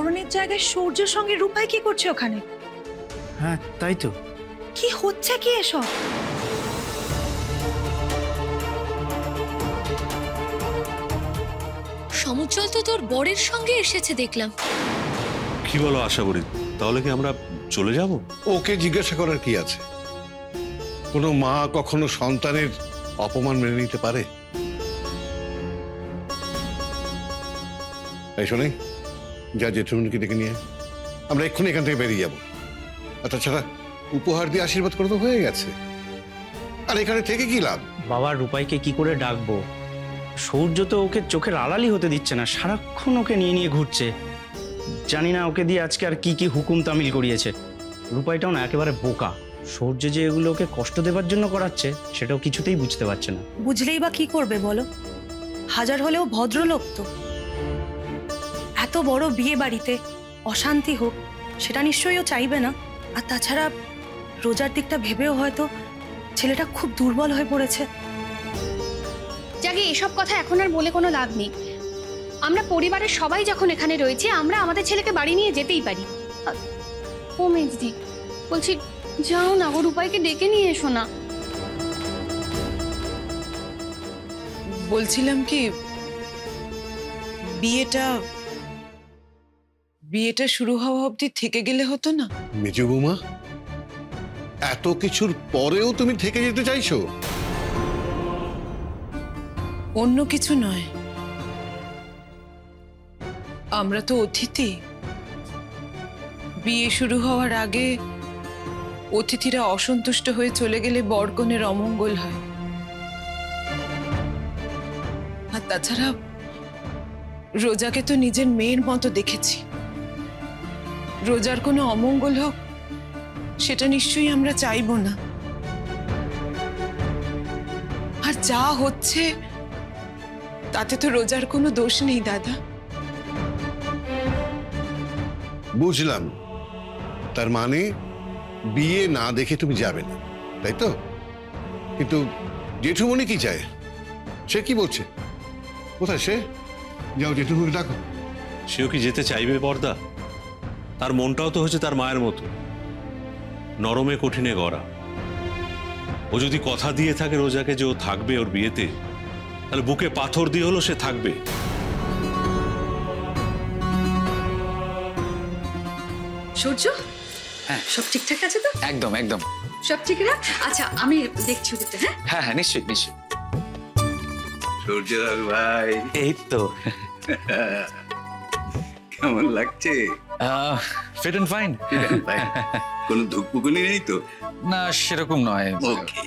বরণের জায়গায় সূর্যের সঙ্গে রূপাই কি করছে ওখানে? হ্যাঁ তাই তো। কি হচ্ছে কি এসব? সমুজ্জ্বল তো তোর বরের সঙ্গে এসেছে দেখলাম। কি বলো আশা করি, তাহলে কি আমরা চলে যাব? ওকে জিজ্ঞাসা করার কি আছে? কোনো মা কখনো সন্তানের অপমান মেনে নিতে পারে? এই শোনে, যা জেঠুমনিকে ডেকে নিয়ে আমরা এক্ষুনি এখান থেকে বেরিয়ে যাব। আর তাছাড়া উপহার দিয়ে আশীর্বাদ করে তো হয়ে গেছে, আর এখানে থেকে কি লাভ? বাবা রূপাইকে কি করে ডাকবো? সূর্য তো ওকে চোখের আড়ালই হতে দিচ্ছে না, সারাক্ষণ ওকে নিয়ে নিয়ে ঘুরছে। জানি না ওকে দিয়ে আজকে আর কি কি হুকুম তামিল করিয়েছে। রূপাইটাও না একেবারে বোকা। সূর্য যে এগুলো ওকে কষ্ট দেবার জন্য করাচ্ছে সেটাও কিছুতেই বুঝতে পারছে না। বুঝলেই বা কি করবে বলো? হাজার হলেও ভদ্রলোক তো। এত বড় বিয়ে বাড়িতে অশান্তি হোক সেটা নিশ্চয়ই ও চাইবে না। আর তাছাড়া রোজার দিকটা ভেবেও হয়তো ছেলেটা খুব দুর্বল হয়ে পড়েছে। যাকে এসব কথা এখন আর বলে কোনো লাভ নেই। আমরা পরিবারের সবাই যখন এখানে রয়েছে, আমরা আমাদের ছেলেকে বাড়ি নিয়ে যেতেই পারি। ও মেজদি, বলছি যাও না, ওর উপায়কে ডেকে নিয়ে এসো না। বলছিলাম কি, বিয়েটা শুরু হওয়া অবধি থেকে গেলে হতো না? মেজো বৌমা, এত কিছুর পরেও তুমি থেকে যেতে চাইছো? অন্য কিছু নয়, আমরা তো অতিথি। বিয়ে শুরু হওয়ার আগে অতিথিরা অসন্তুষ্ট হয়ে চলে গেলে বরকনের অমঙ্গল হয়। আর তাছাড়া রোজাকে তো নিজের মেয়ের মতো দেখেছি। রোজার কোনো অমঙ্গল হোক সেটা নিশ্চয়ই আমরা চাইবো না। আর যা হচ্ছে তাতে তো রোজার কোনো দোষ নেই দাদা। বুঝলাম, তার মানে বিয়ে না দেখে তুমি যাবে না, তাই তো? কিন্তু জেঠুমনি কি চায়? সে কি বলছে? কোথায় সে? যাও জেঠুমনি ডাকো। সেও কি যেতে চাইবে বর্দা? তার মনটাও তো হচ্ছে তার মায়ের মতো, নরমে কঠিনে গড়া। ও যদি কথা দিয়ে থাকে রোজাকে যে ও থাকবে ওর বিয়েতে, তাহলে বুকে পাথর দিয়ে হলো সে থাকবে। সূর্য, হ্যাঁ সব ঠিকঠাক আছে তো? একদম একদম সব ঠিক রাখ। আচ্ছা আমি দেখছি ওদিকটা। হ্যাঁ হ্যাঁ হ্যাঁ নিশ্চয়ই নিশ্চয়ই। সূর্য ভাই, এই তো কেমন লাগছে? Fit and fine. কোনো ধুকপুকুনি নেই তো? না সেরকম নয়। ওকে,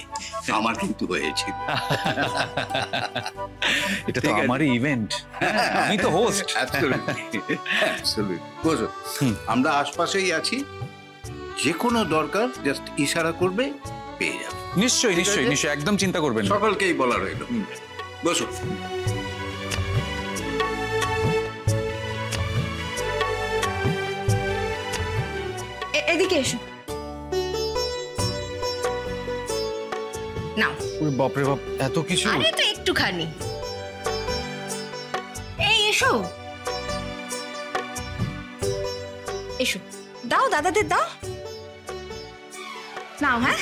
আমার কিন্তু হয়েছিল। এটা তো আমারই ইভেন্ট, আমি তো হোস্ট। বসো, আমরা আশপাশেই আছি, যে কোনো দরকার জাস্ট ইশারা করবে, পেয়ে যাবে। নিশ্চয়ই নিশ্চয়ই নিশ্চয়ই, একদম চিন্তা করবেন না। সকলকেই বলা রইল। বসো। এদিকে এসো। নাও। বাপরে বাপ, এত কিছু! আরে তো একটুখানি। এই এসো এসো, দাও দাদাদের দাও। নাও। হ্যাঁ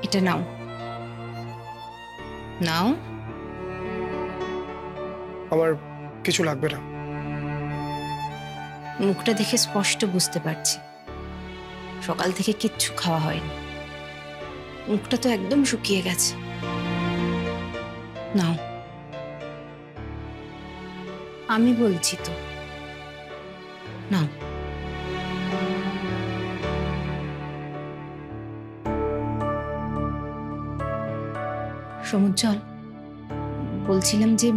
এটা নাও। নাও। আমার কিছু লাগবে না। মুখটা দেখে স্পষ্ট বুঝতে পারছি সকাল থেকে কিচ্ছু খাওয়া হয়নি। মুখটা তো একদম শুকিয়ে গেছে। নাও, আমি বলছি তো, নাও। সমুজ্জ্বল, বলছিলাম যে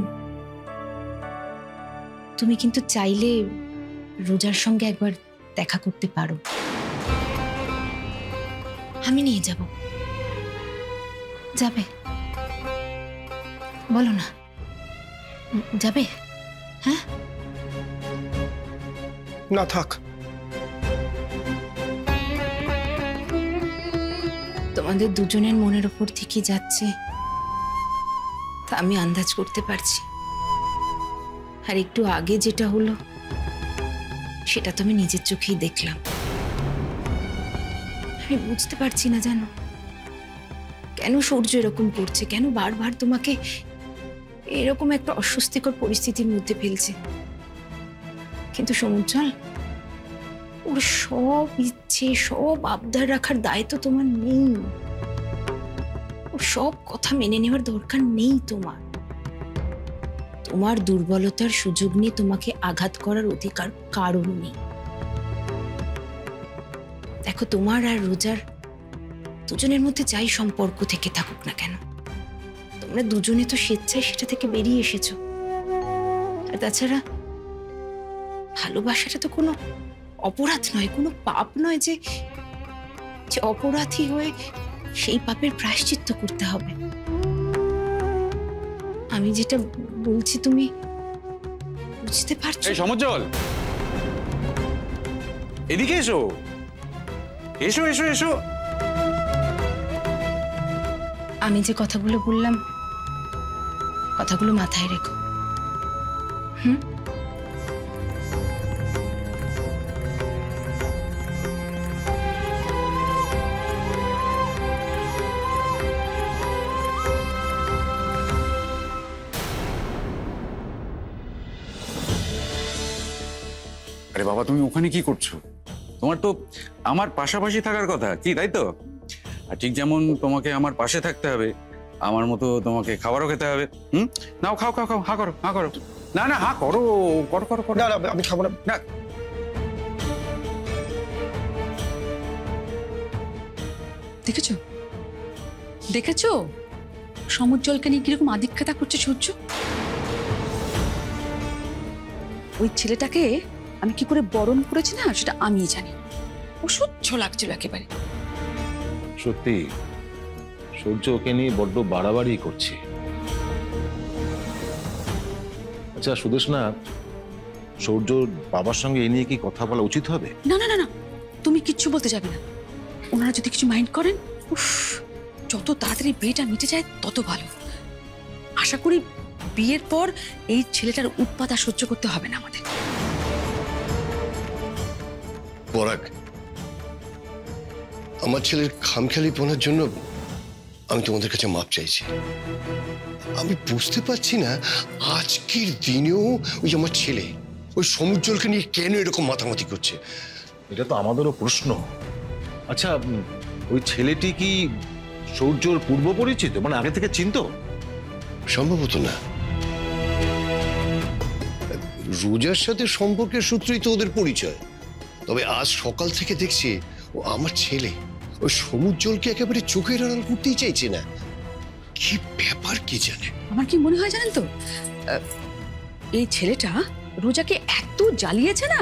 তুমি কিন্তু চাইলে রোজার সঙ্গে একবার দেখা করতে পারো। আমি নিয়ে যাব। যাবে? বলো না। যাবে? হ্যাঁ, না থাক। তোমাদের দুজনের মনের ওপর থেকে যাচ্ছে তা আমি আন্দাজ করতে পারছি। আর একটু আগে যেটা হলো সেটা তো আমি নিজের চোখেই দেখলাম। আমি বুঝতে পারছি না জানো কেন সূর্য এরকম করছে, কেন বারবার তোমাকে এরকম একটা অস্বস্তিকর পরিস্থিতির মধ্যে ফেলছে। কিন্তু সমুজ্জ্বল, ওর সব ইচ্ছে সব আবদার রাখার দায়িত্ব তোমার নেই। ওর সব কথা মেনে নেওয়ার দরকার নেই তোমার। তোমার দুর্বলতার সুযোগ নিয়ে তোমাকে আঘাত করার অধিকার কারণ নেই। দেখো, তোমার আর রোজার দুজনের মধ্যে যাই সম্পর্ক থেকে থাকুক না কেন, তোমরা দুজনে তো স্বেচ্ছায় সেটা থেকে বেরিয়ে এসেছো। আর তাছাড়া ভালোবাসাটা তো কোনো অপরাধ নয়, কোনো পাপ নয় যে অপরাধী হয়ে সেই পাপের প্রায়শ্চিত্ত করতে হবে। আমি যেটা বলছি তুমি বুঝতে পারছো? এই সমুজ্জ্বল, এদিকে এসো, এসো এসো এসো। আমি যে কথাগুলো বললাম কথাগুলো মাথায় রেখো। হুম, আরে বাবা, তুমি ওখানে কি করছো? তোমার তো আমার পাশাপাশি থাকার কথা, কি তাই তো? আর ঠিক যেমন তোমাকে আমার পাশে থাকতে হবে, আমার মতো তোমাকে খাবারও খেতে হবে। নাও, খাও খাও খাও, হা করো হা করো। না না, হা করো করো করো করো। না না, আমি খাবো না। না, দেখেছো দেখেছো সমুজ্জ্বলকে নিয়ে কিরকম আধিক্যতা করছে সূর্য। ওই ছেলেটাকে আমি কি করে বরণ করেছি না সেটা আমিই জানি। অসহ্য লাগছিল একেবারে। সত্যি সূর্য ওকে নিয়ে বড্ড বাড়াবাড়ি করছে। আচ্ছা সুদেষ্ণা, সূর্যর বাবার সঙ্গে এ নিয়ে কি কথা বলা উচিত হবে? না না না না, তুমি কিচ্ছু বলতে যাবে না। ওনারা যদি কিছু মাইন্ড করেন, উফ, যত তাড়াতাড়ি বিয়েটা মিটে যায় তত ভালো। আশা করি বিয়ের পর এই ছেলেটার উৎপাত আর সহ্য করতে হবে না আমাদের। পরাগ, আমার ছেলের খামখেয়ালিপনার জন্য আমি তোমাদের কাছে মাপ চাইছি। আমি বুঝতে পারছি না আজকের দিনেও ওই আমার ছেলে ওই সমুজ্জ্বলকে নিয়ে কেন এরকম মাতামাতি করছে। এটা তো আমাদেরও প্রশ্ন। আচ্ছা, ওই ছেলেটি কি সূর্যর পূর্ব পরিচিত, মানে আগে থেকে চিনতো? সম্ভবত না। রোজার সাথে সম্পর্কের সূত্রেই তো ওদের পরিচয়। তবে আজ সকাল থেকে দেখছি ও আমার ছেলে ওই সমুজ্জ্বলকে একেবারে চোখের আড়াল করতেই চাইছে না। কি ব্যাপার কি জানে। আমার কি মনে হয় জানেন তো, এই ছেলেটা রোজাকে এত জ্বালিয়েছে না,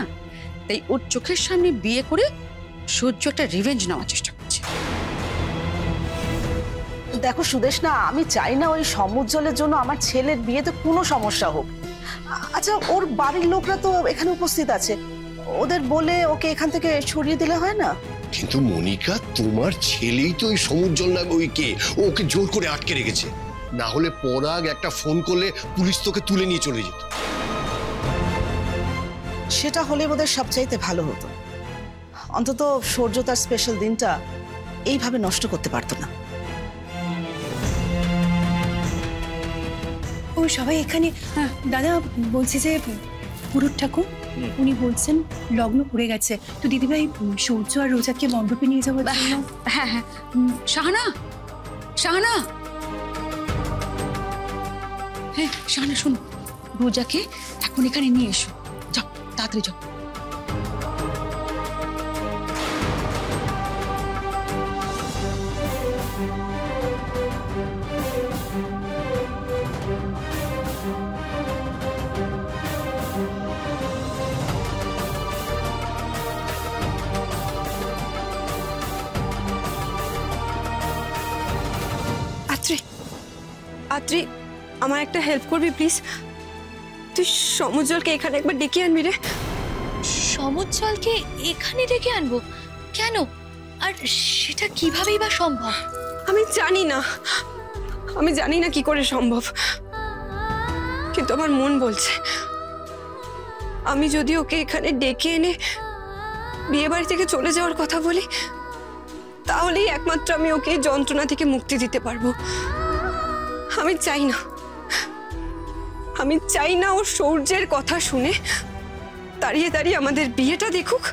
তাই ওর চোখের সামনে বিয়ে করে সূর্য একটা রিভেঞ্জ নেওয়ার চেষ্টা করছে। দেখো সুদেষ্ণা, আমি চাই না ওই সমুজ্জ্বলের জন্য আমার ছেলের বিয়েতে কোনো সমস্যা হোক। আচ্ছা, ওর বাড়ির লোকরা তো এখানে উপস্থিত আছে, ওদের বলে ওকে এখান থেকে সরিয়ে দিলে হয় না? কিন্তু মনিকা, তোমার ছেলেই তো ওই সমুজ্জ্বল না, ওই কে ওকে জোর করে আটকে রেখেছে। না হলে পরাগ একটা ফোন করলে পুলিশ তোকে তুলে নিয়ে চলে যেত। সেটা হলে ওদের সবচাইতে ভালো হতো। অন্তত সূর্য তার স্পেশাল দিনটা এইভাবে নষ্ট করতে পারতো না। ও সবাই এখানে। দাদা বলছি যে পুরুত ঠাকুর উনি বলছেন লগ্ন পড়ে গেছে, তো দিদিভাই সূর্য আর রোজাকে মণ্ডপে নিয়ে যাবো। হ্যাঁ হ্যাঁ, শাহানা শাহানা, হ্যাঁ শাহানা শোনো, রোজাকে এখন এখানে নিয়ে এসো, যাও তাড়াতাড়ি যাও। আত্রি, আমার একটা হেল্প করবি প্লিজ? তুই সমুজ্জ্বলকে এখানে একবার ডেকে আনবি রে। সমুজ্জ্বলকে এখানে ডেকে আনবো কেন? আর সেটা কিভাবেই বা সম্ভব? আমি জানি না কি করে সম্ভব, কিন্তু আমার মন বলছে আমি যদি ওকে এখানে ডেকে এনে বিয়ে বাড়ি থেকে চলে যাওয়ার কথা বলি, তাহলেই একমাত্র আমি ওকে এই যন্ত্রণা থেকে মুক্তি দিতে পারবো। আমি চাই না ও সূর্যের কথা শুনে দাঁড়িয়ে দাঁড়িয়ে আমাদের বিয়েটা দেখুক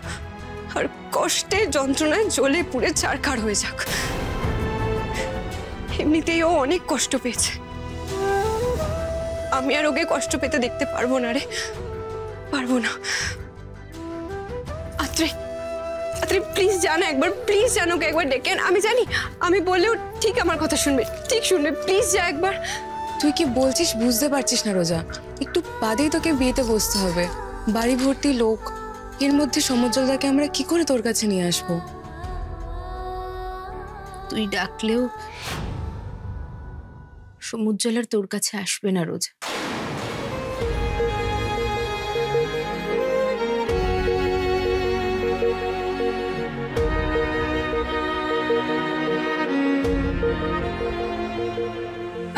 আর কষ্টের যন্ত্রণায় জ্বলে পুড়ে ছারখার হয়ে যাক। এমনিতেই ও অনেক কষ্ট পেয়েছে, আমি আর ওকে কষ্ট পেতে দেখতে পারবো না রে, পারবো না। আত্রে প্লিজ জানো একবার, প্লিজ জানো ওকে একবার ডেকে আন। আমি জানি আমি বললেও ঠিক আমার কথা শুনবে, ঠিক শুনবে। প্লিজ যা একবার। তুই কি বলছিস বুঝতে পারছিস না রোজা? একটু বাদেই তোকে বিয়েতে বসতে হবে, বাড়ি ভর্তি লোক, এর মধ্যে সমুজ্জ্বলদাকে আমরা কি করে তোর কাছে নিয়ে আসবো? তুই ডাকলেও সমুজ্জ্বল আর তোর কাছে আসবে না রোজা।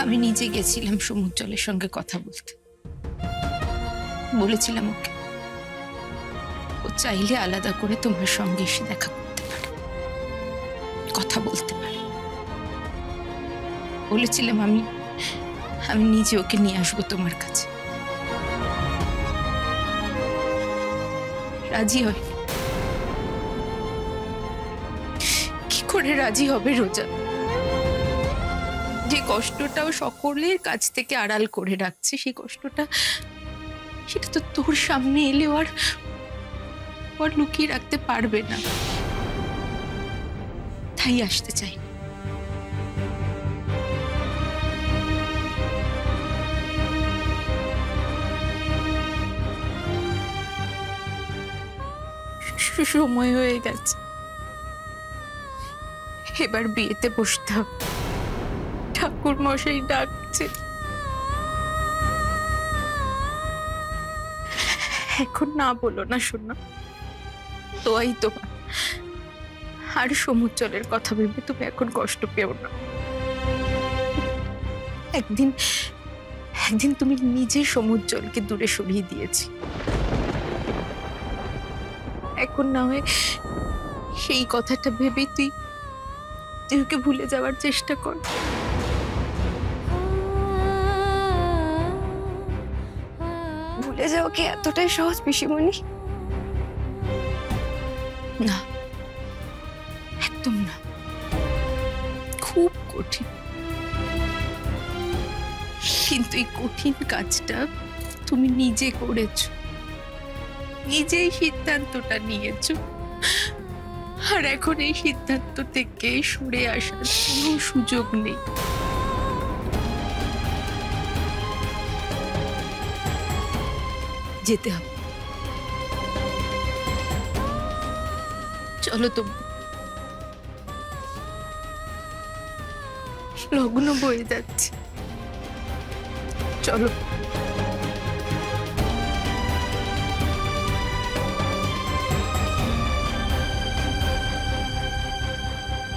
আমি নিজে গেছিলাম সমুজ্জ্বলের সঙ্গে কথা বলতে, বলেছিলাম ওকে ও চাইলে আলাদা করে তোমার সঙ্গে এসে দেখা করতে পারে, কথা বলতে পারে। বলেছিলাম আমি নিজে ওকে নিয়ে আসবো তোমার কাছে। রাজি হয়, কি করে রাজি হবে রোজা? যে কষ্টটাও সকলের কাছ থেকে আড়াল করে রাখছে, সেই কষ্টটা সেটা তো তোর সামনে এলে আর লুকিয়ে রাখতে পারবে না, তাই আসতে চাই। সময় হয়ে গেছে, এবার বিয়েতে বসতে হবে। ঠাকুর মশাই ডাকছে, এখন না বলো না শোনা, তোই তোমার। আর সমুজ্জ্বলের কথা ভেবে তুমি এখন কষ্ট পেও না। একদিন তুমি নিজে সমুজ্জ্বলকে দূরে সরিয়ে দিয়েছি, এখন না হয় সেই কথাটা ভেবে তুই ওকে ভুলে যাওয়ার চেষ্টা কর। ভুলে যাও কি এতটাই সহজ পিসিমণি? না, একদম না, খুব কঠিন। কিন্তু এই কঠিন কাজটা তুমি নিজে করেছো, নিজেই সিদ্ধান্তটা নিয়েছো, আর এখন এই সিদ্ধান্ত থেকে সরে আসার কোনো সুযোগ নেই। যেতে হবে, চলো তো। লগ্ন বয়ে যাচ্ছে, চলো।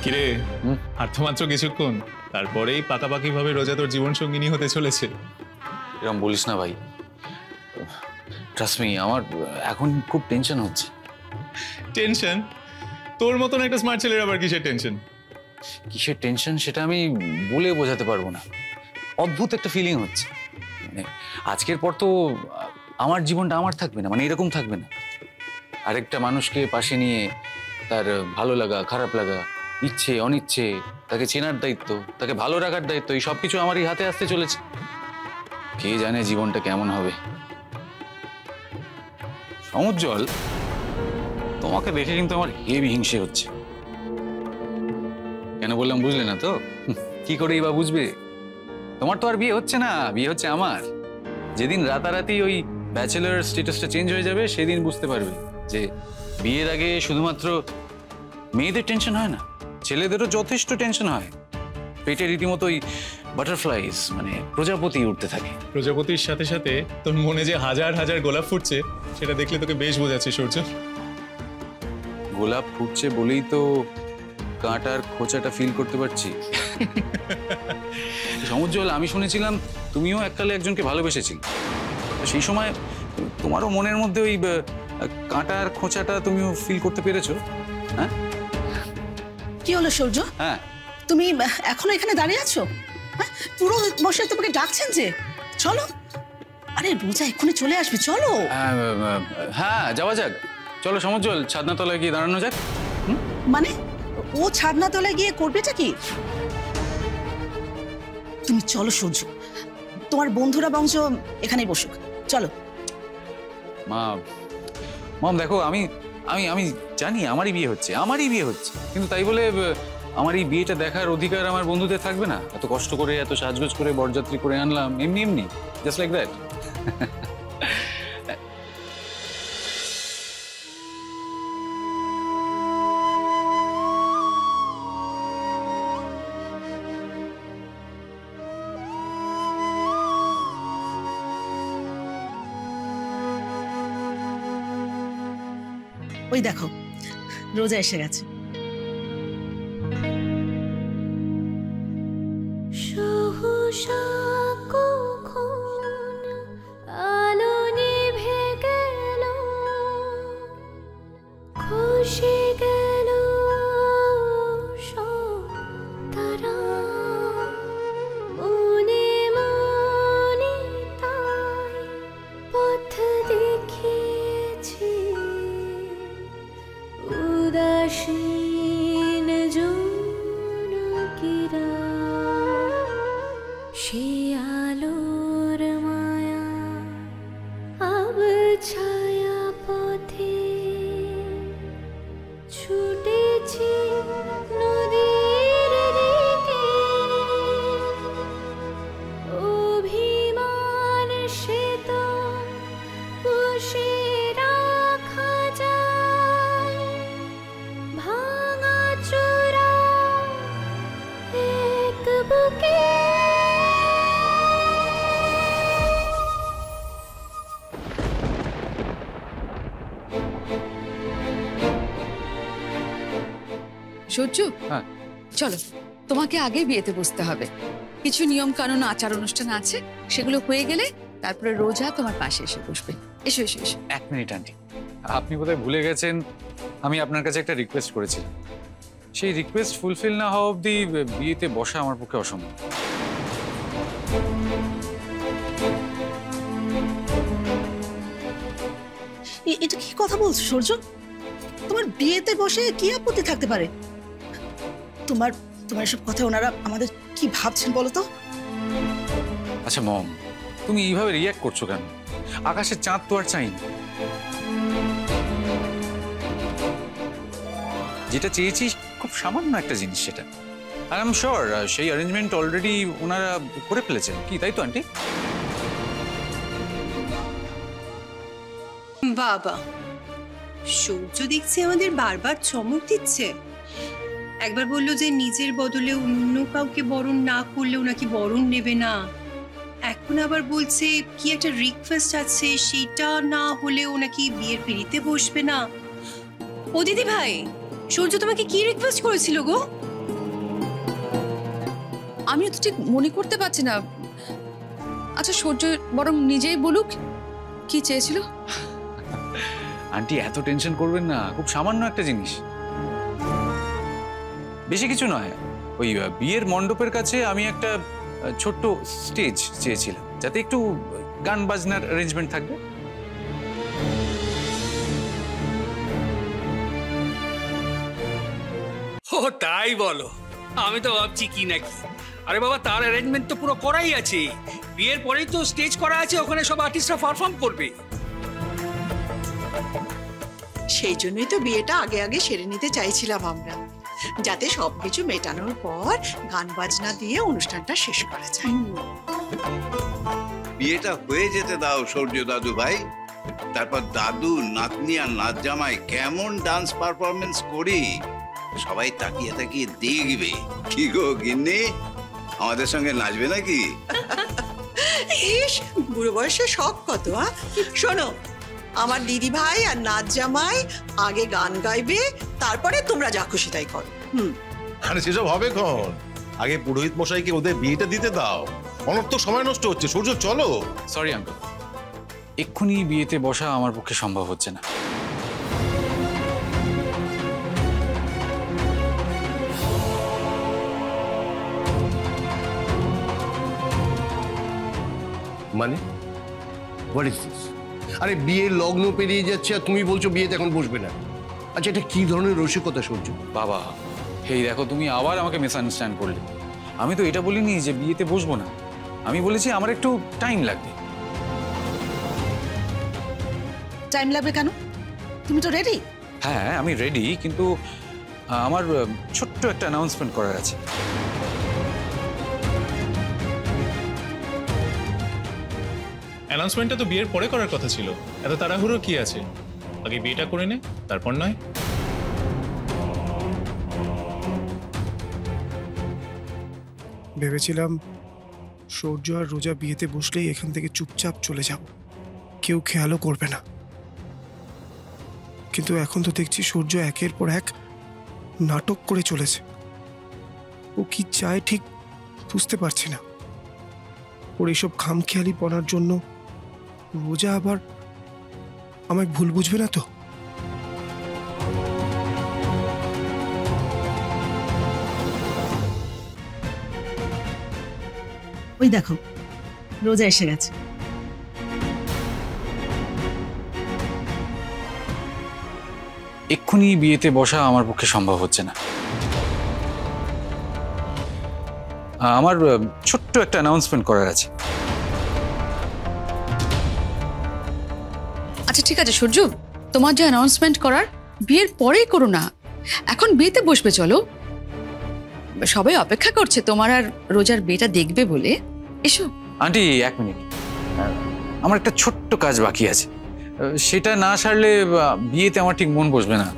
কিরে, আর তো মাত্র কিছুক্ষণ, তারপরেই পাকাপাকি ভাবে রোজা তোর জীবন সঙ্গিনী হতে চলেছে। এরকম বলিস না ভাই, ট্রাস্ট মি, আমার এখন খুব টেনশন হচ্ছে। টেনশন? তোর মতন একটা স্মার্ট ছেলের আবার কিসের টেনশন? কিসের টেনশন সেটা আমি বলে বোঝাতে পারবো না, অদ্ভুত একটা ফিলিং হচ্ছে। মানে আজকের পর তো আমার জীবনটা আমার থাকবে না, মানে এরকম থাকবে না। আরেকটা মানুষকে পাশে নিয়ে তার ভালো লাগা, খারাপ লাগা, ইচ্ছে অনিচ্ছে, তাকে চেনার দায়িত্ব, তাকে ভালো রাখার দায়িত্ব, এই সব কিছু আমারই হাতে আসতে চলেছে। কে জানে জীবনটা কেমন হবে। সমুজ্জ্বল, তোমাকে দেখে কিন্তু আমার হেভি হিংসে হচ্ছে। কেন বললাম বুঝলে না তো? কি করেই বা বুঝবে? তোমার তো আর বিয়ে হচ্ছে না, বিয়ে হচ্ছে আমার। যেদিন রাতারাতি ওই ব্যাচেলর স্ট্যাটাসটা চেঞ্জ হয়ে যাবে, সেদিন বুঝতে পারবে যে বিয়ের আগে শুধুমাত্র মেয়েদের টেনশন হয় না, ছেলেদেরও যথেষ্ট টেনশন হয়। পেটে রীতিমতোই বাটারফ্লাইজ মানে প্রজাপতি উঠতে থাকে। প্রজাপতির সাথে সাথে তোর মনে যে হাজার হাজার গোলাপ ফুটছে সেটা দেখলে তোকে বেশ বোঝাচ্ছে সূর্য। গোলাপ ফুটছে বলেই তো কাঁটার খোঁচাটা ফিল করতে পারছি। সমুজ্জ্বল, আমি শুনেছিলাম তুমিও এককালে একজনকে ভালোবেসেছিলে, সেই সময় তোমারও মনের মধ্যে ওই কাঁটার খোঁচাটা তুমিও ফিল করতে পেরেছো? হ্যাঁ, কি হলো সূর্য? হ্যাঁ, তুমি এখনো এখানে দাঁড়িয়ে আছো? হ্যাঁ, পুরো বসে তোমাকে ডাকছেন যে চলো। আরে রোজা এক্ষুনি চলে আসবে, চলো। হ্যাঁ যাওয়া যাক, চলো সমুজ্জ্বল, ছাদনাতলায় গিয়ে দাঁড়ানো যাক। মানে ও ছাদনাতলায় গিয়ে করবেটা কি? তুমি চলো সূর্য, তোমার বন্ধুরা বংশ এখানেই বসুক, চলো। মম দেখো, আমি আমি আমি জানি আমারই বিয়ে হচ্ছে, কিন্তু তাই বলে আমার এই বিয়েটা দেখার অধিকার আমার বন্ধুদের থাকবে না? এত কষ্ট করে, এত সাজগোজ করে বরযাত্রী করে আনলাম এমনি জাস্ট লাইক দ্যাট। ওই দেখো রোজা এসে গেছে। সূর্য, চলো, তোমাকে আগে বিয়েতে বসতে হবে। কিছু নিয়ম কানুন, আচার অনুষ্ঠান আছে, সেগুলো হয়ে গেলে তারপরে রোজা তোমার পাশে এসে বসবে। এসো এসো এসো। এক মিনিট আন্টি, আপনি বোধহয় ভুলে গেছেন আমি আপনার কাছে একটা রিকোয়েস্ট করেছিলাম। সেই রিকোয়েস্ট ফুলফিল না হওয়া অবধি বিয়েতে বসা আমার পক্ষে অসম্ভব। এটা কি কথা বলছো সূর্য? তোমার বিয়েতে বসে কি আপত্তি থাকতে পারে? তোমার এসব কথা ওনারা আমাদের কি ভাবছেন বলো তো? আচ্ছা মম, তুমি এইভাবে রিয়াক্ট করছো কেন? আকাশের চাঁদ তো আর চাই, যেটা চেয়েছি খুব সামান্য একটা জিনিস, সেটা। আর আই এম শিওর সেই অ্যারেঞ্জমেন্ট অলরেডি ওনারা করে ফেলেছেন, কি তাই তো আন্টি? বাবা, সূর্য দেখছি আমাদের বারবার চমক দিচ্ছে। একবার বললো যে নিজের বদলে অন্য কাউকে বরণ না করলেও নাকি বরণ নেবে না, এখন আবার বলছে কি একটা রিকোয়েস্ট আছে, সেটা না হলেও নাকি বিয়ের পিড়িতে বসবে না। ও দিদি ভাই, সূর্য তোমাকে কি রিকোয়েস্ট করেছিল গো? আমিও তো ঠিক মনে করতে পারছি না। আচ্ছা সূর্য বরং নিজেই বলুক কি চেয়েছিল। আন্টি এত টেনশন করবেন না, খুব সামান্য একটা জিনিস, বেশি কিছু নয়। ওই বিয়ের মণ্ডপের কাছে আমি একটা ছোট্ট স্টেজ চেয়েছিলাম, যাতে একটু গান বাজনার অ্যারেঞ্জমেন্ট থাকবে। ও তাই বলো? আমি তো ভাবছি কি নাকি। আরে বাবা, তার অ্যারেঞ্জমেন্ট তো পুরো করাই আছে। বিয়ের পরেই তো স্টেজ করা আছে, ওখানে সব আর্টিস্টরা পারফর্ম করবে। সেই জন্যই তো বিয়েটা আগে আগে সেরে নিতে চাইছিলাম আমরা, যাতে সবকিছু মেটানোর পর গান বাজনা দিয়ে অনুষ্ঠানটা শেষ করা যায়। বিয়েটা হয়ে যেতে দাও সূর্য দাদু ভাই, তারপর দাদু, নাতনি আর নাত জামাই কেমন ডান্স পারফরমেন্স করি সবাই তাকিয়ে তাকিয়ে দেখবে। কি গো গিন্নি? আমাদের সঙ্গে নাচবে নাকি? ইস, বুড়ো বয়সে শখ কত। শোনো, আমার দিদি ভাই আর নাচ জামাই আগে গান গাইবে, তারপরে তোমরা যা খুশি তাই করো। আরে সেসব হবে কখন? আগে পুরোহিত মশাইকে ওদের বিয়েটা দিতে দাও। অনর্থক সময় নষ্ট হচ্ছে। সূর্য চলো। সরি আঙ্কেল, এক্ষুনি বিয়েতে বসা আমার পক্ষে সম্ভব হচ্ছে না। মানে হোয়াট ইজ দিস? আরে বিয়ের লগ্ন পেরিয়ে যাচ্ছে আর তুমি বলছো বিয়েতে এখন বসবে না? আচ্ছা, এটা কি ধরনের রসিকতা সূর্য? বাবা, এই দেখো তুমি আবার আমাকে মিসআন্ডারস্ট্যান্ড করলে। আমি তো এটা বলিনি যে বিয়েতে বসবো না, আমি বলেছি আমার একটু টাইম লাগবে। টাইম লাগবে কেন? তুমি তো রেডি। হ্যাঁ, আমি রেডি, কিন্তু আমার ছোট্ট একটা অ্যানাউন্সমেন্ট করার আছে। অ্যানাউন্সমেন্টটা তো বিয়ের পরে করার কথা ছিল। এত তাড়াহুড়ো কি আছে? আগে বিয়েটা করে নে, তারপর নয়? ভেবেছিলাম সূর্য আর রোজা বিয়েতে বসলেই এখান থেকে চুপচাপ চলে যাব, কেউ খেয়ালও করবে না। কিন্তু এখন তো দেখছি সূর্য একের পর এক নাটক করে চলেছে। ও কি চায় ঠিক বুঝতে পারছি না। ওর এইসব খামখেয়ালি পড়ার জন্য রোজা আবার আমায় ভুল বুঝবে না তো? ওই দেখো, রোজা এসে গেছে। এক্ষুনি বিয়েতে বসা আমার পক্ষে সম্ভব হচ্ছে না। আমার ছোট্ট একটা অ্যানাউন্সমেন্ট করার আছে। আচ্ছা ঠিক আছে সূর্য, তোমার যে অ্যানাউন্সমেন্ট করার বিয়ের পরেই করো না, এখন বিয়েতে বসবে। চলো, সবাই অপেক্ষা করছে তোমার আর রোজার বিয়েটা দেখবে বলে। এসো। আন্টি, এক মিনিট, আমার একটা ছোট্ট কাজ বাকি আছে। সেটা না সারলে বিয়েতে আমার ঠিক মন বসবে না।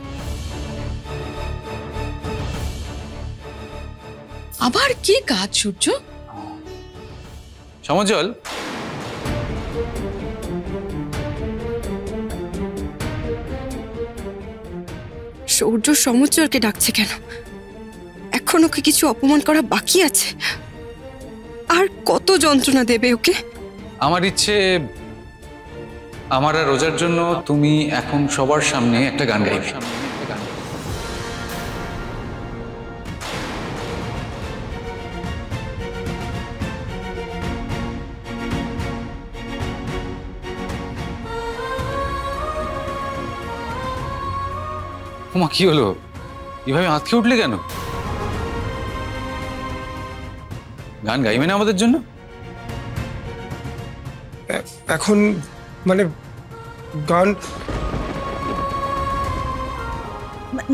আবার কি কাজ সূর্য? সমজল, সূর্য সমুজ্জ্বলকে ডাকছে কেন? এখনো কি কিছু অপমান করা বাকি আছে? আর কত যন্ত্রণা দেবে ওকে? আমার ইচ্ছে আমার আর রোজার জন্য তুমি এখন সবার সামনে একটা গান গাইবে। ওমা, কি হলো? এভাবে আঁতকে উঠলে কেন? গান গাইবে না আমাদের জন্য? এখন মানে গান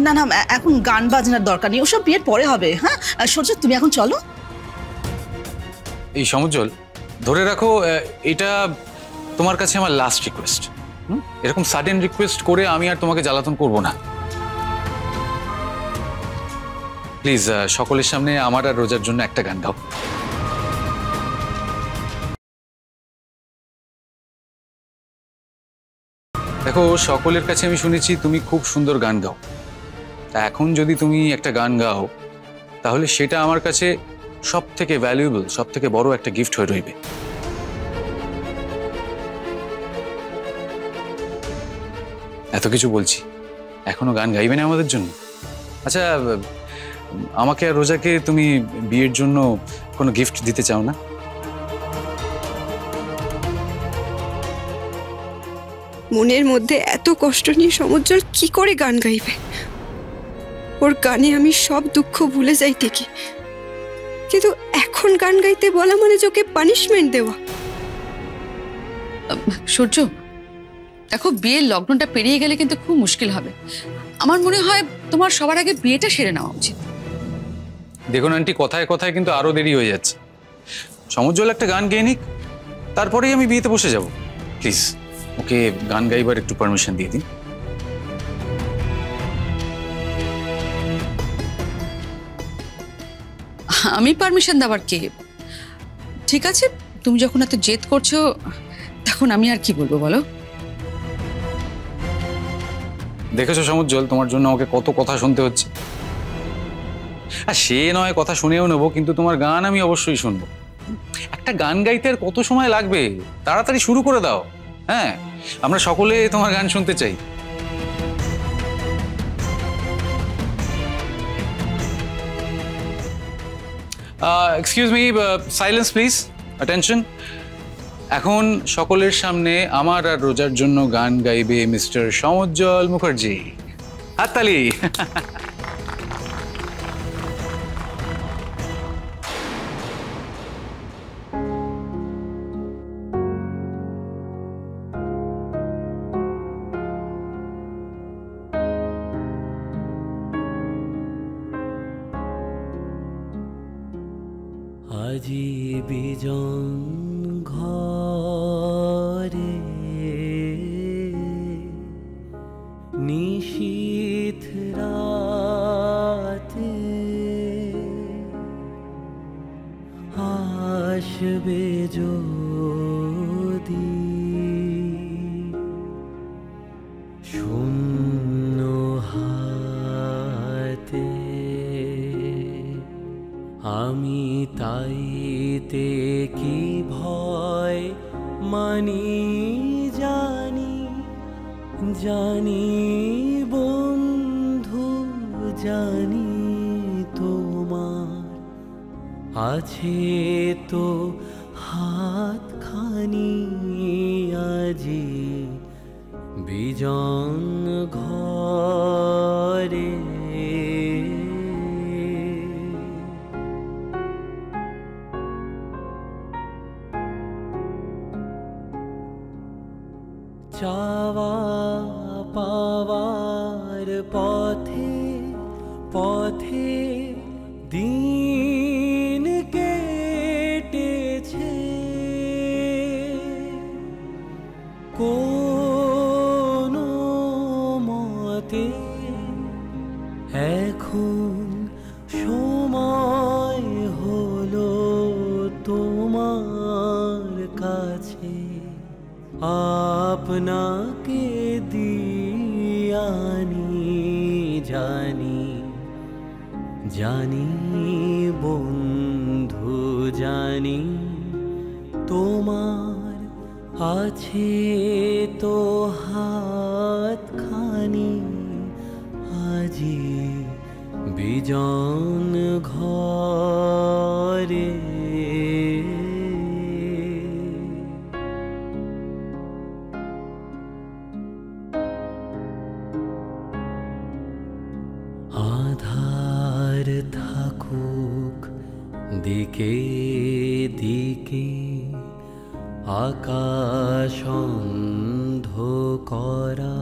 না না, এখন গান বাজনার দরকার নেই, ওসব বিয়ের পরে হবে। হ্যাঁ সূর্য, তুমি এখন চলো। এই সমুজ্জ্বল, ধরে রাখো এটা তোমার কাছে আমার লাস্ট রিকোয়েস্ট। এরকম সাডেন রিকোয়েস্ট করে আমি আর তোমাকে জ্বালাতন করব না। প্লিজ সকলের সামনে আমার আর রোজার জন্য একটা গান গাও। দেখো, সকলের কাছে আমি শুনেছি তুমি খুব সুন্দর গান গাও। তা এখন যদি তুমি একটা গান গাও, তাহলে সেটা আমার কাছে সব থেকে ভ্যালুয়েবল, সব থেকে বড় একটা গিফট হয়ে রইবে। এত কিছু বলছি, এখনো গান গাইবে না আমাদের জন্য? আচ্ছা, আমাকে আর রোজাকে তুমি বিয়ের জন্য কোনো গিফট দিতে চাও না? মনের মধ্যে এত কষ্ট নিয়ে সমুজ্জ্বল কি করে গান গাইবে? ওর গানে আমি সব দুঃখ ভুলে যাই ঠিকই, কিন্তু এখন গান গাইতে বলা মানে যে ওকে পানিশমেন্ট দেওয়া। সূর্য, দেখো বিয়ের লগ্নটা পেরিয়ে গেলে কিন্তু খুব মুশকিল হবে। আমার মনে হয় তোমার সবার আগে বিয়েটা সেরে নেওয়া উচিত। দেখুন আন্টি, কথায় কথায় কিন্তু আরো দেরি হয়ে যাচ্ছে। সমুজ্জ্বল একটা গান গেয়ে নিক, তারপরেই আমি বিয়েতে বসে যাব। প্লিজ ওকে গান গাইবার একটু পারমিশন দিয়ে দিন। আমি পারমিশন দেওয়ার কে? ঠিক আছে, তুমি যখন এত জেদ করছো তখন আমি আর কি বলবো বলো। দেখেছো সমুজ্জ্বল, তোমার জন্য আমাকে কত কথা শুনতে হচ্ছে। আর সে নয় কথা শুনেও নেবো, কিন্তু তোমার গান আমি অবশ্যই শুনবো। একটা গান গাইতে আর কত সময় লাগবে? তাড়াতাড়ি শুরু করে দাও। হ্যাঁ, আমরা সকলে তোমার গান শুনতে চাই। Excuse me, silence please, attention. এখন সকলের সামনে আমার আর রোজার জন্য গান গাইবে মিস্টার সমুজ্জ্বল মুখার্জি। হাততালি। আজি বিজন ঘরে নিশীথ রাতে আসবে যদি শূন্য হাতে, আমি তাইতে কি ভয় মানি জানি, জানি বন্ধু জানি তোমার আছে তো হাতখানি আজি বিজন ঘরে। চাওয়া পাওয়ার পথে পথে দিন কেটেছে, কোনো মতে এখন সময় হলো তোমার কাছে আপনাকে দিয়ানি, জানি জানি বন্ধু জানি তোমার আছে তো হাতখানি আজি বিজন ঘরে। আধার থাকুক দিকে দিকে, আকাশ অন্ধকারা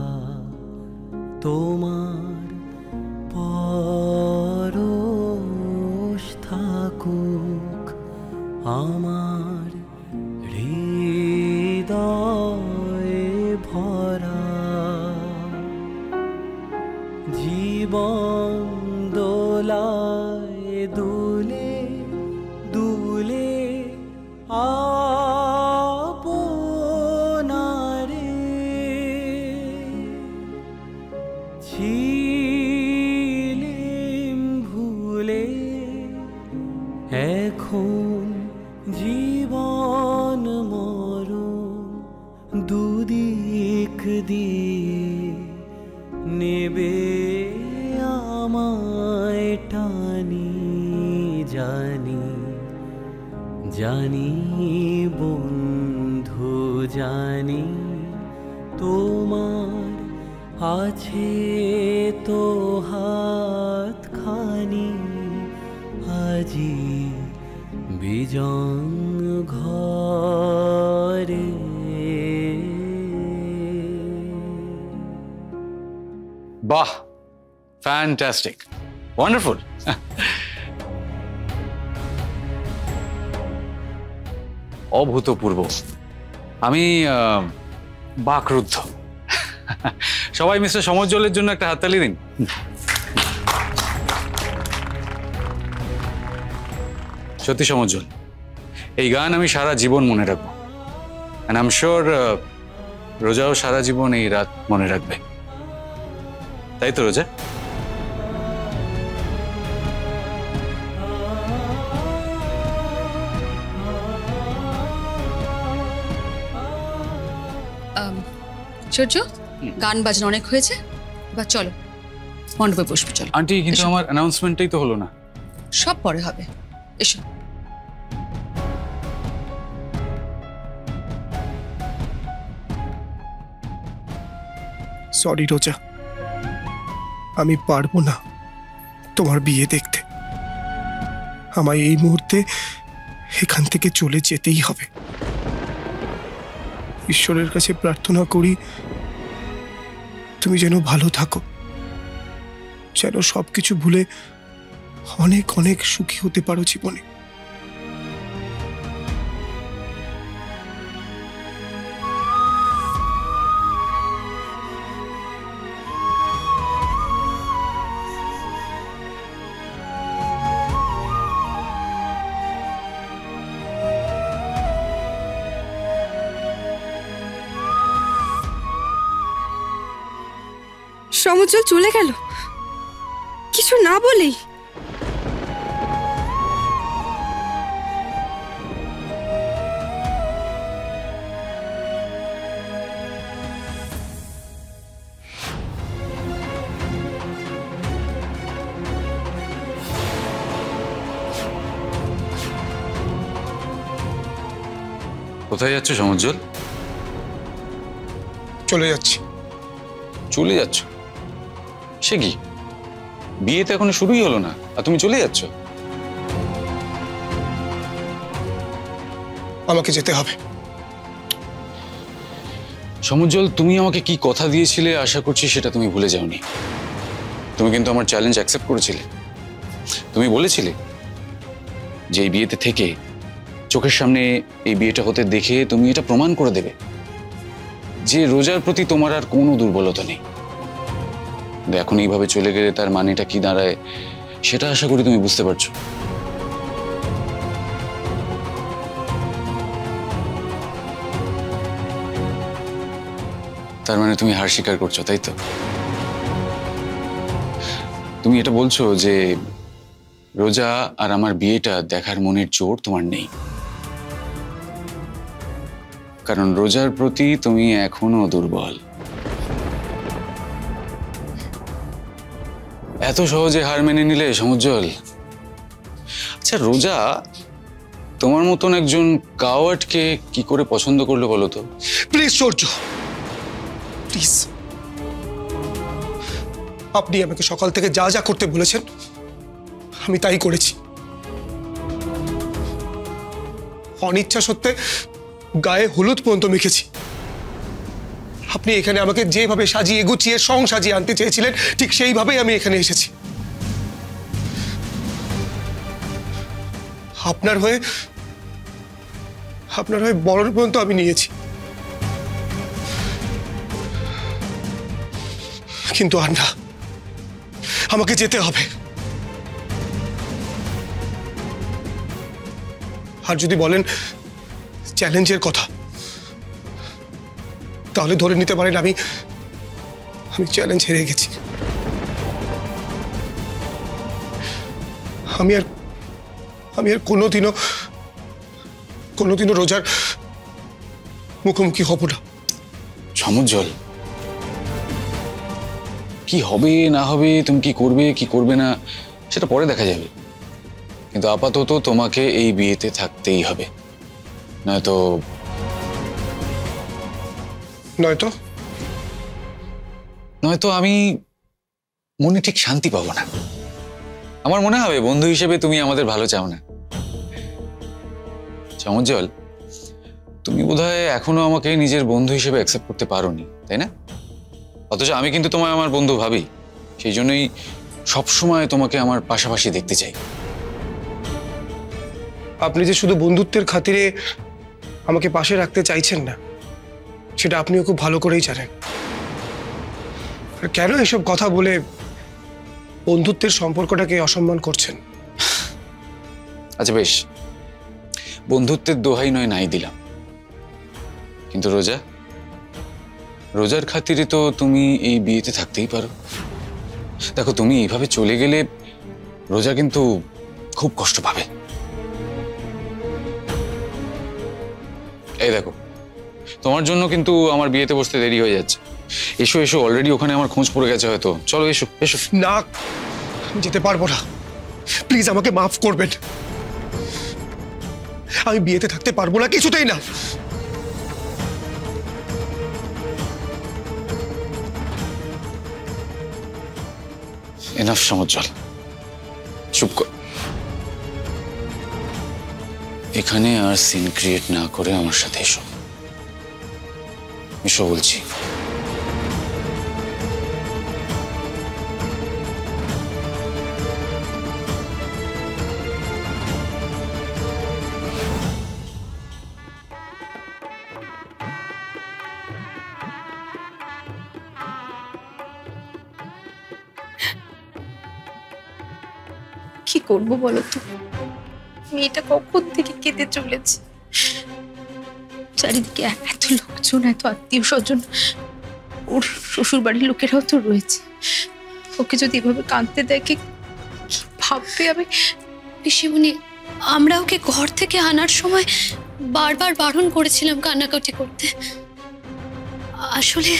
তোমার পরশ থাকুক আমার হৃদয়ে ভরা, জীবন দোলায় দুলে দুলে আপনারে ছিলেম ভুলে, এখন জীবন মরণ দুদিক দিয়ে নেবে আমায় টানি, জানি জানি বন্ধু জানি তোমার আছে তো হাতখানি আজি বিজন ঘরে। বাহ, ফ্যান্টাস্টিক, ওয়ান্ডারফুল। অভূতপূর্ব, আমি বাকরুদ্ধ। সবাই মিস্টার সমুজ্জ্বলের জন্য একটা হাততালি দিন। সত্যি সমজ্জ্বল, এই গান আমি সারা জীবন মনে রাখবো। অ্যান্ড আই এম শিওর রোজাও সারা জীবন এই রাত মনে রাখবে, তাই তো রোজা? সূর্য, গান বাজনা অনেক হয়েছে, এবার চলো মণ্ডপে বসবে। চলো আন্টি, কিন্তু আমার অ্যানাউন্সমেন্টটাই তো হলো না। সব পরে হবে, এসো। সরি রোজা, আমি পারবো না তোমার বিয়ে দেখতে। আমায় এই মুহূর্তে এখান থেকে চলে যেতেই হবে। ঈশ্বরের কাছে প্রার্থনা করি তুমি যেন ভালো থাকো, যেন সবকিছু ভুলে অনেক অনেক সুখী হতে পারো জীবনে। সমুজ্জ্বল চলে গেল কিছু না বলেই। কোথায় যাচ্ছ সমজ্জ্বল? চলে যাচ্ছি। চলে যাচ্ছ? সে কি, বিয়ে তো এখনো শুরুই হলো না আর তুমি চলে যাচ্ছ? আমাকে যেতে হবে। সমজ্জ্বল, তুমি আমাকে কি কথা দিয়েছিলে আশা করছি সেটা তুমি ভুলে যাওনি। তুমি কিন্তু আমার চ্যালেঞ্জ অ্যাকসেপ্ট করেছিলে। তুমি বলেছিলে যে এই বিয়েতে থেকে চোখের সামনে এই বিয়েটা হতে দেখে তুমি এটা প্রমাণ করে দেবে যে রোজার প্রতি তোমার আর কোনো দুর্বলতা নেই। এখন এইভাবে চলে গেলে তার মানেটা কি দাঁড়ায় সেটা আশা করি তুমি বুঝতে পারছো। তার মানে তুমি হার স্বীকার করছো, তাই তো? তুমি এটা বলছো যে রোজা আর আমার বিয়েটা দেখার মনের জোর তোমার নেই, কারণ রোজার প্রতি তুমি এখনো দুর্বল। এত সহজে হার মেনে নিলে সমজ্জ্বল? আচ্ছা, রোজা তোমার মতন একজন কাওয়ার্ডকে কি করে পছন্দ করলো বলো তো? Please Surya, please. আপনি আমাকে সকাল থেকে যা যা করতে বলেছেন আমি তাই করেছি। অনিচ্ছা সত্ত্বে গায়ে হলুদ পর্যন্ত মেখেছি। আপনি এখানে আমাকে যেভাবে সাজিয়ে গুছিয়ে সাজিয়ে আনতে চেয়েছিলেন ঠিক সেইভাবেই আমি এখানে এসেছি। আপনার হয়ে বরণ পর্যন্ত আমি নিয়েছি, কিন্তু আর না, আমাকে যেতে হবে। আর যদি বলেন চ্যালেঞ্জের কথা, তাহলে ধরে নিতে পারেন আমি চ্যালেঞ্জ হেরে গেছি। আমি আর কোনোদিনও রোজার মুখোমুখি হব না। সমজ্জ্বল, কি হবে না হবে, তুমি কি করবে না সেটা পরে দেখা যাবে, কিন্তু আপাতত তোমাকে এই বিয়েতে থাকতেই হবে, নয়তো আমি মনে ঠিক শান্তি পাবো না। আমার মনে হবে বন্ধু হিসেবে তুমি আমাদের ভালো চাও না। সমজ্জ্বল, তুমি বোধহয় এখনো আমাকে নিজের বন্ধু হিসেবে অ্যাকসেপ্ট করতে পারোনি, তাই না? অথচ আমি কিন্তু তোমায় আমার বন্ধু ভাবি, সেই জন্যই সবসময় তোমাকে আমার পাশাপাশি দেখতে চাই। আপনি যে শুধু বন্ধুত্বের খাতিরে আমাকে পাশে রাখতে চাইছেন না সেটা আপনিও খুব ভালো করেই জানেন। কেন এসব কথা বলে বন্ধুত্বের সম্পর্কটাকে অসম্মান করছেন? আচ্ছা বেশ, বন্ধুত্বের দোহাই নয় নাই দিলাম, কিন্তু রোজার খাতিরে তো তুমি এই বিয়েতে থাকতেই পারো। দেখো, তুমি এইভাবে চলে গেলে রোজা কিন্তু খুব কষ্ট পাবে। এই দেখো, তোমার জন্য কিন্তু আমার বিয়েতে বসতে দেরি হয়ে যাচ্ছে। এসো এসো, অলরেডি ওখানে আমার খোঁজ পড়ে গেছে হয়তো। চলো এসো এসো। না, যেতে পারবো না, প্লিজ আমাকে মাফ করবেন। আমি বিয়েতে থাকতে পারবো না, কিছুতেই না। এনাফ সমুজ্জ্বল, চুপ কর। এখানে আর সিন ক্রিয়েট না করে আমার সাথে এসো। এসো বলছি। কি করবো বলো তো, মেয়েটা কখন থেকে কেঁদে চলেছে। চারিদিকে এত লোকজন, এত আত্মীয় স্বজন, ওর শ্বশুর বাড়ির লোকেরাও তো রয়েছে। ওকে যদি এভাবে কাঁদতে দেখে কি ভাববে। আমি পিসিমণি, আমরা ওকে ঘর থেকে আনার সময় বারবার বারণ করেছিলাম কান্নাকাটি করতে। আসলে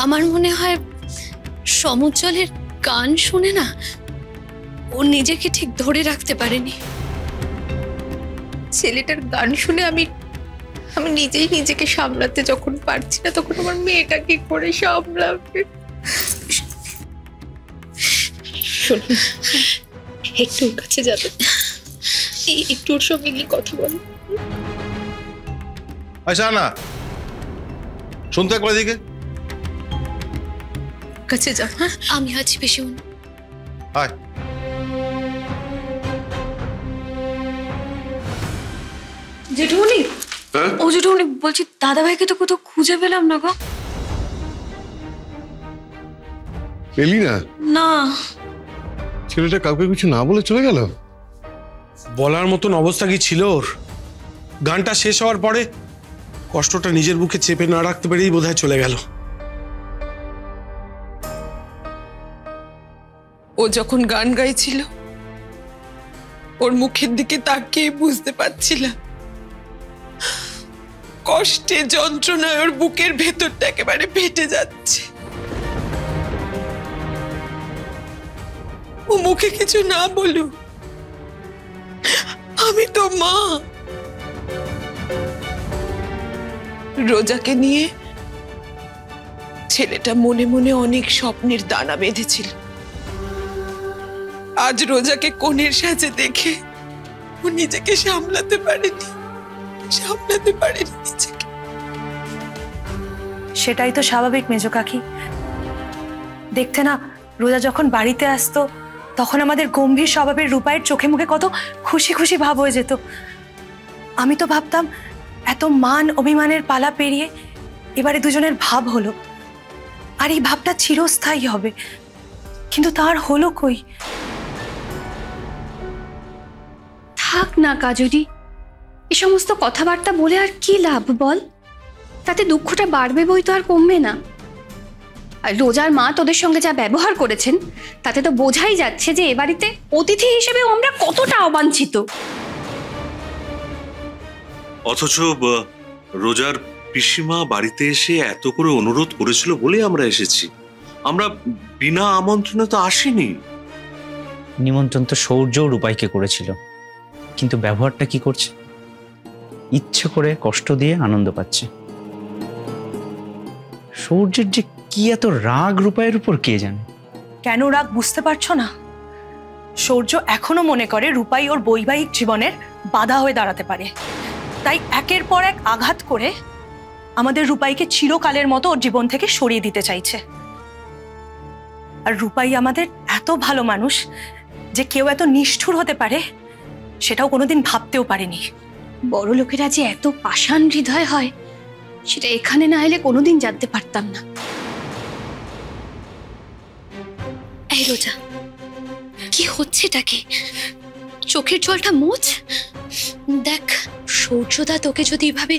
আমার মনে হয় সমুজ্জ্বলের গান শুনে না ও নিজেকে ঠিক ধরে রাখতে পারেনি। ছেলেটার গান শুনে আমি নিজেই নিজেকে সামলাতে যখন পারছি না, তখন আমার মেয়েটা কি করে সামলাবে। শোনো, একটু ওর কাছে যাবে, একটু ওর সঙ্গে গিয়ে কথা বলো। আচ্ছা না, শুনতে একবার দিকে কাছে যাও। হ্যাঁ, আমি আছি পিসিমণি। আয়। জেঠুমণি, ও জেঠুমণি বলছি, দাদা ভাইকে তো কোথাও খুঁজে পেলাম না গো। পেলি না? না। ছেলেটা কাউকে কিছু না বলে চলে গেল? বলার মতন অবস্থা কি ছিল ওর? গানটা শেষ হওয়ার পরে কষ্টটা নিজের বুকে চেপে না রাখতে পেরেই বোধহয় চলে গেল। ও যখন গান গাইছিল, ওর মুখের দিকে তাকিয়ে বুঝতে পারছিলাম কষ্টে, যন্ত্রণায় ওর বুকের ভেতরটা একেবারে ফেটে যাচ্ছে। ও মুখে কিছু না বলুক, আমি তো মা। রোজাকে নিয়ে ছেলেটা মনে মনে অনেক স্বপ্নের দানা বেঁধেছিল। আজ রোজাকে কোণের সাজে দেখে ও নিজেকে সামলাতে পারেনি নিজেকে। সেটাই তো স্বাভাবিক মেজো কাকি। দেখতে না, রোজা যখন বাড়িতে আসতো তখন আমাদের গম্ভীর স্বভাবের রূপায়ের চোখে মুখে কত খুশি খুশি ভাব হয়ে যেত। আমি তো ভাবতাম এত মান অভিমানের পালা পেরিয়ে এবারে দুজনের ভাব হলো, আর এই ভাবটা চিরস্থায়ী হবে, কিন্তু তার হলো কই? থাক না কাজরি, এ সমস্ত কথাবার্তা বলে আর কি লাভ বল? তাতে দুঃখটা বাড়বে বই তো আর কমবে না। আর রোজার মা তোদের সঙ্গে যা ব্যবহার করেছেন তাতে তো বোঝাই যাচ্ছে যে এ বাড়িতে অতিথি হিসেবে আমরা কতটা অবাঞ্ছিত। অথচ রোজার পিসিমা বাড়িতে এসে এত করে অনুরোধ করেছিল বলে আমরা এসেছি। আমরা বিনা আমন্ত্রণে তো আসিনি। নিমন্ত্রণ তো সৌর্য রূপাইকে করেছিল, কিন্তু ব্যবহারটা কি করছে? ইচ্ছে করে কষ্ট দিয়ে আনন্দ পাচ্ছে। সৌর্যের যে কি এত রাগ রূপাইয়ের উপর কে জানে। কেন রাগ বুঝতে পারছো না? সৌর্য এখনো মনে করে রূপাই ওর বৈবাহিক জীবনের বাধা হয়ে দাঁড়াতে পারে, তাই একের পর এক আঘাত করে আমাদের রূপাইকে চিরকালের মতো ওর জীবন থেকে সরিয়ে দিতে চাইছে। আর রূপাই আমাদের এত ভালো মানুষ যে কেউ এত নিষ্ঠুর হতে পারে সেটাও কোনোদিন ভাবতেও পারেনি। বড় লোকেরা যে এত পাষাণ হৃদয় হয় সেটা এখানে না এলে কোনোদিন জানতে পারতাম না। এই রোজা, কি হচ্ছেটা কি? চোখের জলটা মোছ। দেখ, সূর্যদা তোকে যদি এভাবে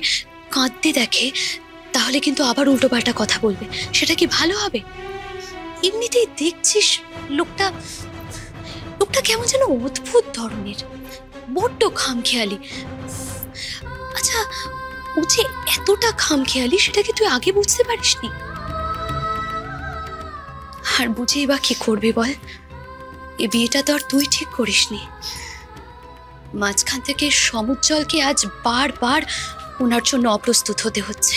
কাঁদতে দেখে তাহলে কিন্তু আবার উল্টোপাল্টা কথা বলবে, সেটা কি ভালো হবে? এমনিতেই দেখছিস লোকটা কেমন যেন অদ্ভুত ধরনের, বড্ড খামখেয়ালি। আচ্ছা, ও যে এতটা খামখেয়ালি সেটা কি তুই আগে বুঝতে পারিসনি? আর বুঝেই বা কি করবি বল? এ বিয়েটা তো আর তুই ঠিক করিসনি। মাঝখান থেকে সমুজ্জ্বলকে আজ বারবার ওনার জন্য অপ্রস্তুত হতে হচ্ছে।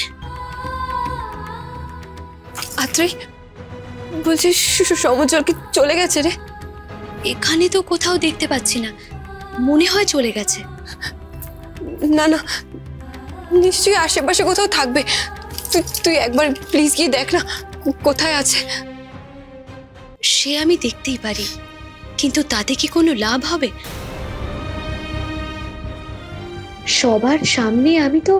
আত্রি, বলছি সমুজ্জ্বল কি চলে গেছে রে? এখানে তো কোথাও দেখতে পাচ্ছি না, মনে হয় চলে গেছে। না না, নিশ্চয়ই আশেপাশে কোথাও থাকবে। তুই একবার প্লিজ গিয়ে দেখ না কোথায় আছে। সে আমি দেখতেই পারি, কিন্তু তাতে কি কোনো লাভ হবে? সবার সামনে আমি তো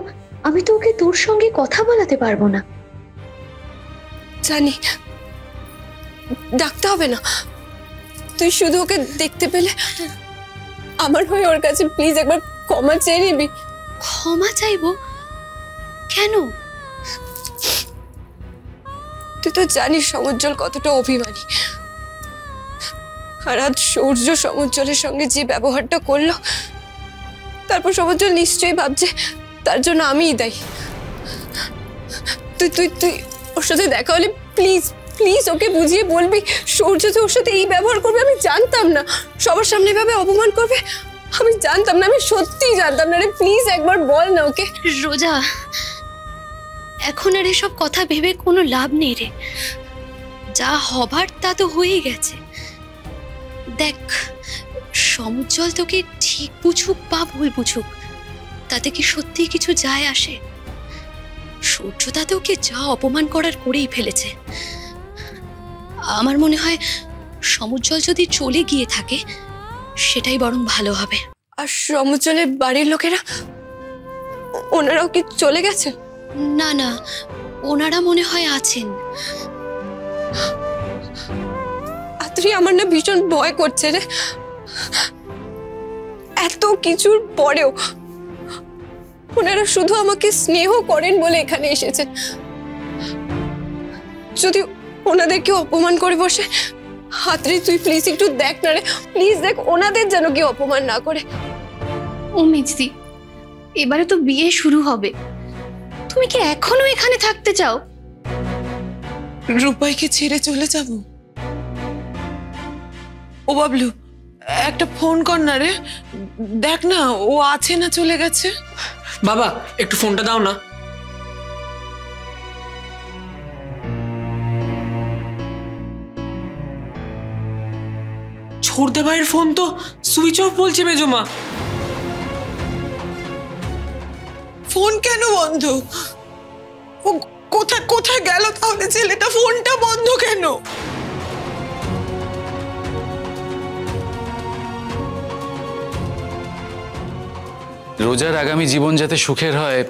ওকে তোর সঙ্গে কথা বলাতে পারবো না। জানি, ডাকতে হবে না। তুই শুধু ওকে দেখতে পেলে আমার হয়ে ওর কাছে প্লিজ একবার ক্ষমা চেয়ে নিবি। ক্ষমা চাইবো কেন? তুই তো জানিস সমুজ্জ্বল কতটা অভিমানী। আর আজ সূর্য সমুজ্জ্বলের সঙ্গে যে ব্যবহারটা করলো, তারপর সমুজ্জ্বল নিশ্চয়ই ভাবছে তার জন্য আমিই দায়ী। তুই তুই তুই ওর সাথে দেখা হলে প্লিজ প্লিজ ওকে বুঝিয়ে বলবি সূর্য যে ওর সাথে এই ব্যবহার করবে আমি জানতাম না, সবার সামনে ভাবে অপমান করবে আমি জানতাম না, আমি সত্যিই জানতাম না রে। প্লিজ একবার বল না ওকে। রোজা, এখন আর এসব কথা ভেবে কোনো লাভ নেই রে। যা হবার তা তো হয়ে গেছে। দেখ, সমুজ্জ্বল তোকে ঠিক বুঝুক বা ভুল বুঝুক, তাতে কি সত্যি কিছু যায় আসে? সূর্যদা তো ওকে যা অপমান করার করেই ফেলেছে। আমার মনে হয় সমুজ্জ্বল যদি চলে গিয়ে থাকে সেটাই বরং ভালো হবে। আর সমুজ্জ্বলের বাড়ির লোকেরা, ওনারাও কি চলে গেছে? না না, ওনারা মনে হয় আছেন। আত্রি, আমার না ভীষণ ভয় করছে রে। এত কিছুর পরেও ওনারা শুধু আমাকে স্নেহ করেন বলে এখানে এসেছেন। যদি ওনাদের কেউ অপমান করে বসে, আত্রি তুই প্লিজ একটু দেখ না রে, প্লিজ দেখ ওনাদের যেন কেউ অপমান না করে। ও মিজদি, এবারে তো বিয়ে শুরু হবে, তুমি কি এখনো এখানে থাকতে চাও? রূপাইকে ছেড়ে চলে যাব? ও বাবলু, একটা ফোন কর না রে, দেখ না ও আছে না চলে গেছে। বাবা, একটু ফোনটা দাও না। ছোড়দে ভাইয়ের ফোন তো সুইচ অফ বলছে মেজমা। ফোন কেন বন্ধ? ও কোথায় কোথায় গেল তাহলে ছেলেটা? ফোনটা বন্ধ কেন? রোজার আগামী জীবন যাতে সুখের হয়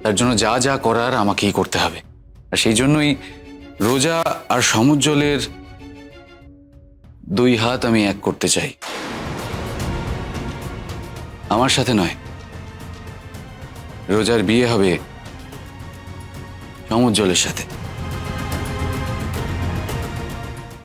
তার জন্য যা যা করার আমাকেই করতে হবে। আর সেই জন্যই রোজা আর সমুজ্জ্বলের দুই হাত আমি এক করতে চাই। আমার সাথে নয়, রোজার বিয়ে হবে সমুজ্জ্বলের সাথে।